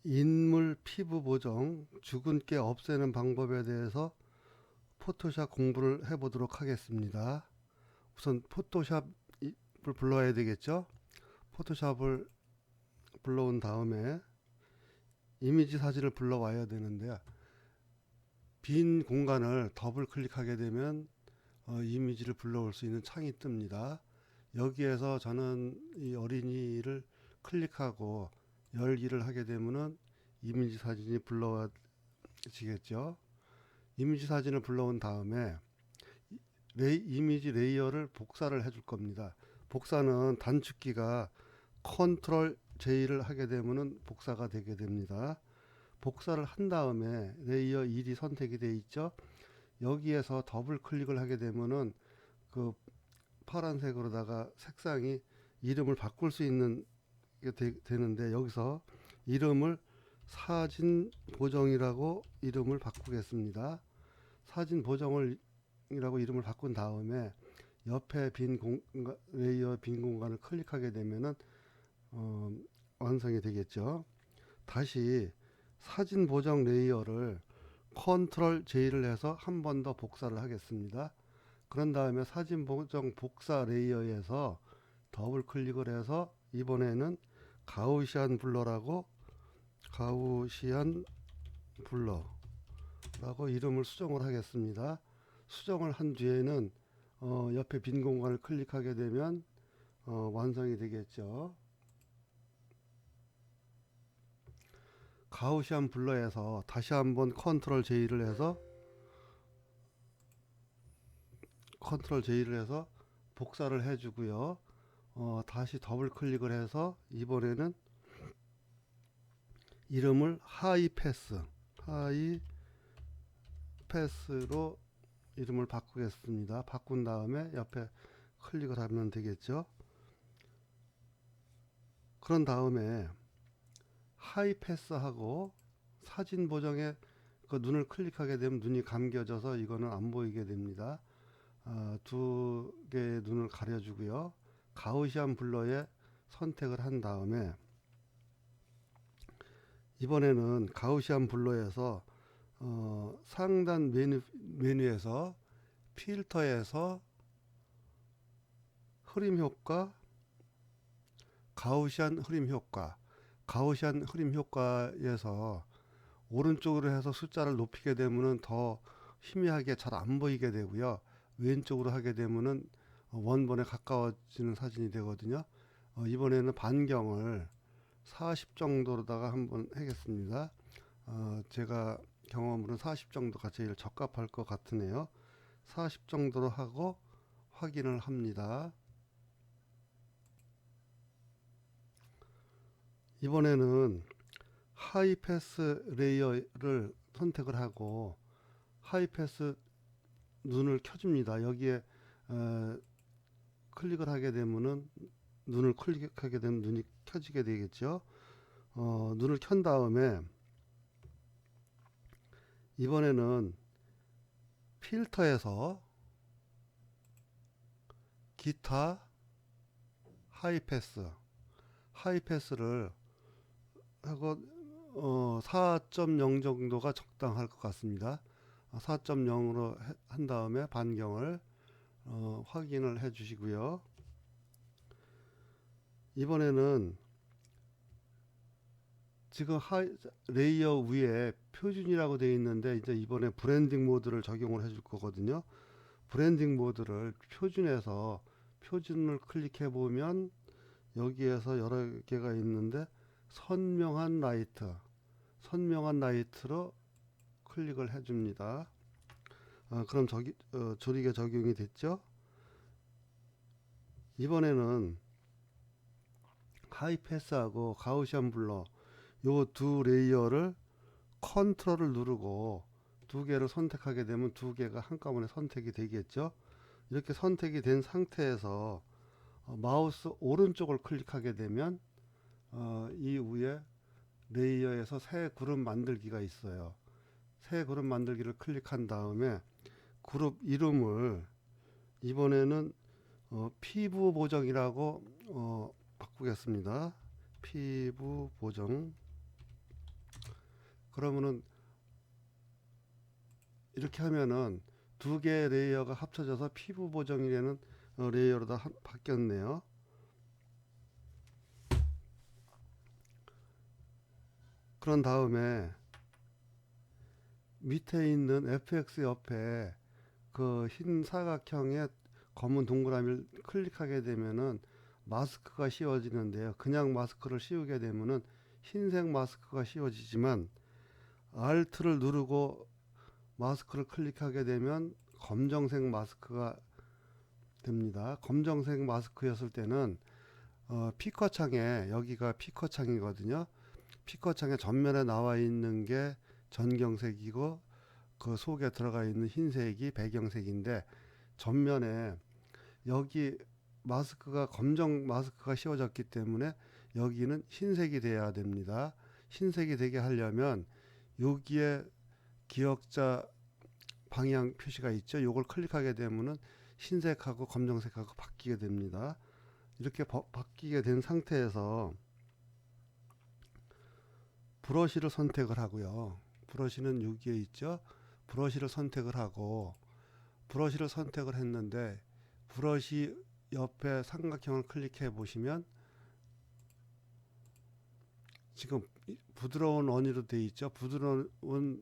인물 피부 보정, 주근깨 없애는 방법에 대해서 포토샵 공부를 해보도록 하겠습니다. 우선 포토샵을 불러야 되겠죠. 포토샵을 불러온 다음에 이미지 사진을 불러와야 되는데, 빈 공간을 더블 클릭하게 되면 이미지를 불러올 수 있는 창이 뜹니다. 여기에서 저는 이 어린이를 클릭하고 열기를 하게 되면은 이미지 사진이 불러지겠죠. 이미지 사진을 불러온 다음에 이미지 레이어를 복사를 해줄 겁니다. 복사는 단축키가 컨트롤 J를 하게 되면은 복사가 되게 됩니다. 복사를 한 다음에 레이어 1이 선택이 되어 있죠. 여기에서 더블 클릭을 하게 되면은 그 파란색으로다가 색상이 이름을 바꿀 수 있는 게 되는데, 여기서 이름을 사진 보정이라고 이름을 바꾸겠습니다. 사진 보정이라고 이름을 바꾼 다음에 옆에 레이어 빈 공간을 클릭하게 되면은 완성이 되겠죠. 다시 사진 보정 레이어를 컨트롤 J를 해서 한 번 더 복사를 하겠습니다. 그런 다음에 사진 보정 복사 레이어에서 더블 클릭을 해서 이번에는 가우시안 블러라고 이름을 수정을 하겠습니다. 수정을 한 뒤에는 옆에 빈 공간을 클릭하게 되면 완성이 되겠죠. 가우시안 블러에서 다시 한번 컨트롤 J를 해서 복사를 해주고요. 다시 더블 클릭을 해서 이번에는 이름을 하이패스로 이름을 바꾸겠습니다. 바꾼 다음에 옆에 클릭을 하면 되겠죠. 그런 다음에 하이패스하고 사진 보정에 그 눈을 클릭하게 되면 눈이 감겨져서 이거는 안 보이게 됩니다. 두 개의 눈을 가려주고요. 가우시안 블러에 선택을 한 다음에 이번에는 가우시안 블러에서 상단 메뉴에서 필터에서 흐림 효과, 가우시안 흐림 효과에서 오른쪽으로 해서 숫자를 높이게 되면은 더 희미하게 잘 안 보이게 되고요. 왼쪽으로 하게 되면은 원본에 가까워지는 사진이 되거든요. 이번에는 반경을 40 정도로다가 한번 하겠습니다. 제가 경험으로는 40 정도가 제일 적합할 것 같으네요. 40 정도로 하고 확인을 합니다. 이번에는 하이패스 레이어를 선택을 하고 하이패스 눈을 켜줍니다. 여기에 클릭을 하게 되면은 눈을 클릭하게 되면 눈이 켜지게 되겠죠. 눈을 켠 다음에 이번에는 필터에서 기타 하이패스를 하고 4.0 정도가 적당할 것 같습니다. 4.0으로 한 다음에 반경을 확인을 해 주시고요. 이번에는 지금 레이어 위에 표준이라고 되어 있는데, 이제 이번에 브랜딩 모드를 적용을 해줄 거거든요. 브랜딩 모드를 표준에서 표준을 클릭해 보면 여기에서 여러 개가 있는데 선명한 라이트로 클릭을 해줍니다. 그럼 조리개 적용이 됐죠. 이번에는 하이패스하고 가우시안 블러 요 두 레이어를 컨트롤을 누르고 두 개를 선택하게 되면 두 개가 한꺼번에 선택이 되겠죠. 이렇게 선택이 된 상태에서 마우스 오른쪽을 클릭하게 되면 이 위에 레이어에서 새 그룹 만들기가 있어요. 새 그룹 만들기를 클릭한 다음에 그룹 이름을 이번에는 피부 보정이라고 바꾸겠습니다. 피부 보정. 그러면은 이렇게 하면은 두 개의 레이어가 합쳐져서 피부 보정이라는 레이어로 다 바뀌었네요. 그런 다음에 밑에 있는 FX 옆에 그 흰 사각형의 검은 동그라미를 클릭하게 되면은 마스크가 씌워지는데요. 그냥 마스크를 씌우게 되면은 흰색 마스크가 씌워지지만 Alt를 누르고 마스크를 클릭하게 되면 검정색 마스크가 됩니다. 검정색 마스크였을 때는 피커 창에, 여기가 피커 창이거든요. 피커 창에 전면에 나와 있는 게 전경색이고 그 속에 들어가 있는 흰색이 배경색인데, 전면에 여기 마스크가 검정 마스크가 씌워졌기 때문에 여기는 흰색이 돼야 됩니다. 흰색이 되게 하려면 여기에 기역자 방향 표시가 있죠. 이걸 클릭하게 되면은 흰색하고 검정색하고 바뀌게 됩니다. 이렇게 바뀌게 된 상태에서 브러쉬를 선택을 하고요. 브러쉬는 여기에 있죠. 브러쉬를 선택을 하고, 브러쉬를 선택을 했는데 브러쉬 옆에 삼각형을 클릭해 보시면 지금 부드러운 원으로 되어 있죠. 부드러운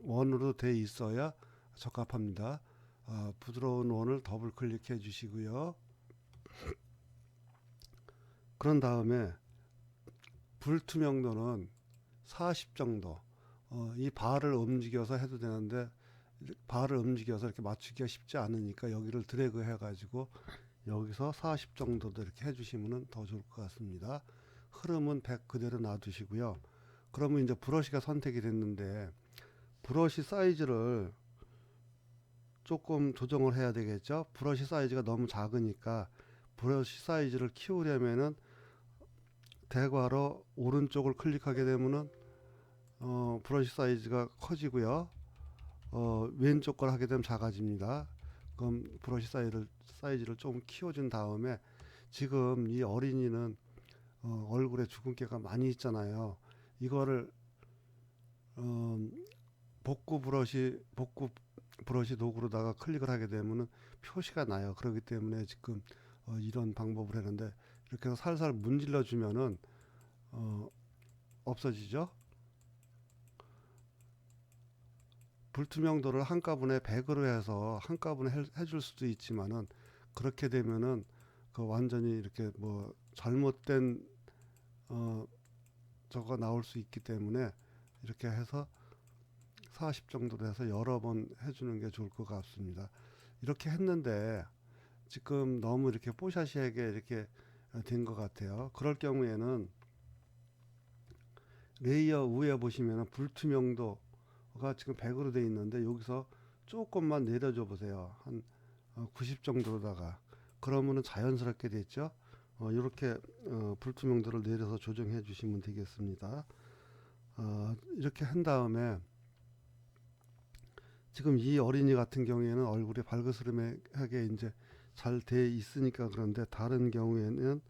원으로 되어 있어야 적합합니다. 부드러운 원을 더블 클릭해 주시고요. 그런 다음에 불투명도는 40 정도, 이 바를 움직여서 해도 되는데 바를 움직여서 이렇게 맞추기가 쉽지 않으니까 여기를 드래그 해가지고 여기서 40 정도도 이렇게 해주시면 더 좋을 것 같습니다. 흐름은 100 그대로 놔두시고요. 그러면 이제 브러쉬가 선택이 됐는데 브러쉬 사이즈를 조금 조정을 해야 되겠죠. 브러쉬 사이즈가 너무 작으니까 브러쉬 사이즈를 키우려면은 대괄호 오른쪽을 클릭하게 되면은 브러쉬 사이즈가 커지고요. 왼쪽 걸 하게 되면 작아집니다. 그럼 브러쉬 사이즈를 좀 키워준 다음에, 지금 이 어린이는 얼굴에 주근깨가 많이 있잖아요. 이거를 복구 브러쉬 도구로다가 클릭을 하게 되면은 표시가 나요. 그렇기 때문에 지금 이런 방법을 했는데, 이렇게 해서 살살 문질러 주면은 없어지죠. 불투명도를 한꺼번에 100으로 해서 한꺼번에 해줄 수도 있지만은, 그렇게 되면은 그 완전히 이렇게 뭐 잘못된 저거 나올 수 있기 때문에 이렇게 해서 40 정도로 해서 여러 번 해주는 게 좋을 것 같습니다. 이렇게 했는데 지금 너무 이렇게 뽀샤시하게 이렇게 된 것 같아요. 그럴 경우에는 레이어 위에 보시면 불투명도가 지금 100으로 되어 있는데 여기서 조금만 내려줘 보세요. 한 90 정도로다가. 그러면은 자연스럽게 됐죠. 이렇게 불투명도를 내려서 조정해 주시면 되겠습니다. 이렇게 한 다음에 지금 이 어린이 같은 경우에는 얼굴이 발그스름하게 이제 잘 돼 있으니까 그런데, 다른 경우에는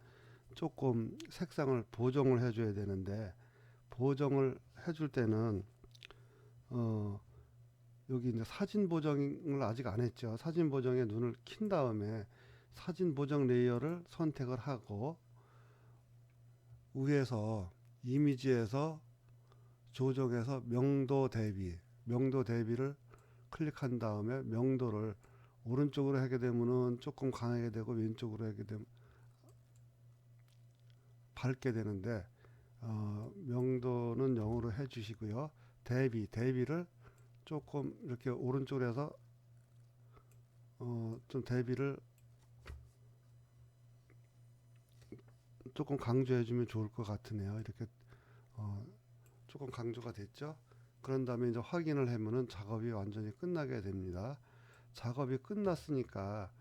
조금 색상을 보정을 해줘야 되는데, 보정을 해줄 때는 여기 이제 사진 보정을 아직 안 했죠. 사진 보정에 눈을 킨 다음에 사진 보정 레이어를 선택을 하고 위에서 이미지에서 조정해서 명도 대비를 클릭한 다음에 명도를 오른쪽으로 하게 되면은 조금 강하게 되고 왼쪽으로 하게 되면 밝게 되는데, 명도는 0으로 해 주시고요. 대비를 조금 이렇게 오른쪽으로 해서 좀 대비를 조금 강조해 주면 좋을 것 같으네요. 이렇게 조금 강조가 됐죠. 그런 다음에 이제 확인을 하면은 작업이 완전히 끝나게 됩니다. 작업이 끝났으니까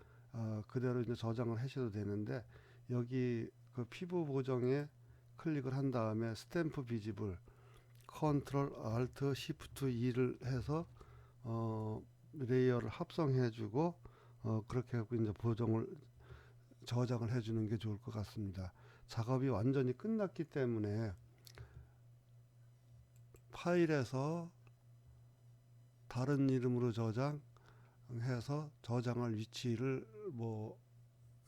그대로 이제 저장을 하셔도 되는데, 여기 그 피부 보정에 클릭을 한 다음에 스탬프 비지블 컨트롤 알트 시프트 E를 해서 레이어를 합성해 주고 그렇게 하고 이제 저장을 해 주는 게 좋을 것 같습니다. 작업이 완전히 끝났기 때문에 파일에서 다른 이름으로 저장해서 저장할 위치를 뭐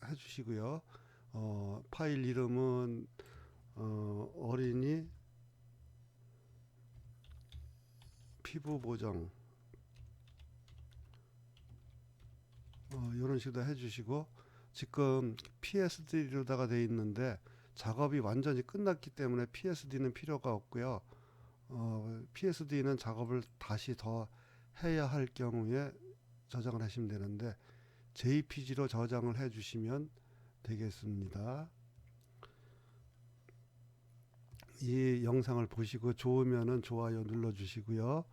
해주시고요. 파일 이름은 어린이 피부 보정 이런 식으로 해주시고, 지금 PSD로다가 돼 있는데 작업이 완전히 끝났기 때문에 PSD는 필요가 없고요. PSD는 작업을 다시 더 해야 할 경우에 저장을 하시면 되는데 JPG로 저장을 해 주시면 되겠습니다. 이 영상을 보시고 좋으면은 좋아요 눌러 주시고요.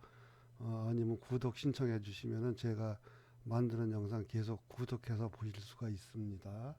아니면 구독 신청해 주시면은 제가 만드는 영상 계속 구독해서 보실 수가 있습니다.